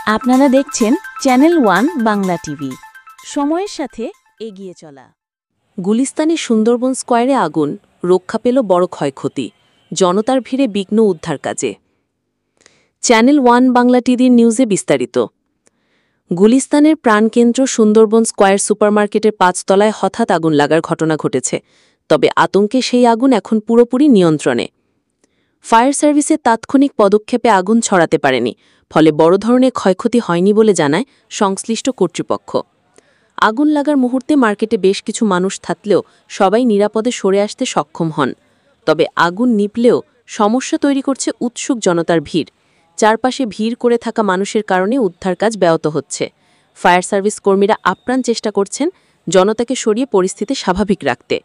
আপনারা দেখছেন channel one Bangla TV, সময়ের সাথে এগিয়ে চলা। গুলিস্তানে সুন্দরবন স্কয়ারে আগুন, রক্ষা পেল বড় ক্ষয়ক্ষতি, জনতার ভিড়ে বিঘ্ন উদ্ধার কাজে। চ্যানেল ওয়ান বাংলা টিভির নিউজে বিস্তারিত। গুলিস্তানের প্রাণকেন্দ্র সুন্দরবন স্কয়ার সুপারমার্কেটের ৫ তলায় হঠাৎ আগুন লাগার ঘটনা ঘটেছে, তবে আতঙ্কে সেই আগুন এখন পুরোপুরি নিয়ন্ত্রণে। ফায়ার সার্ভিসের তাৎক্ষণিক পদক্ষেপে আগুন ছড়াতে পারেনি, ফলে বড় ধরনের ক্ষয়ক্ষতি হয়নি বলে জানায় সংশ্লিষ্ট কর্তৃপক্ষ। আগুন লাগার মুহূর্তে মার্কেটে বেশ কিছু মানুষ থাকলেও সবাই নিরাপদে সরে আসতে সক্ষম হন। তবে আগুন নিভলেও সমস্যা তৈরি করছে উৎসুক জনতার ভিড়। চারপাশে ভিড় করে থাকা মানুষের কারণে উদ্ধার কাজ ব্যাহত হচ্ছে। ফায়ার সার্ভিস কর্মীরা আপ্রাণ চেষ্টা করছেন জনতাকে সরিয়ে পরিস্থিতি স্বাভাবিক রাখতে।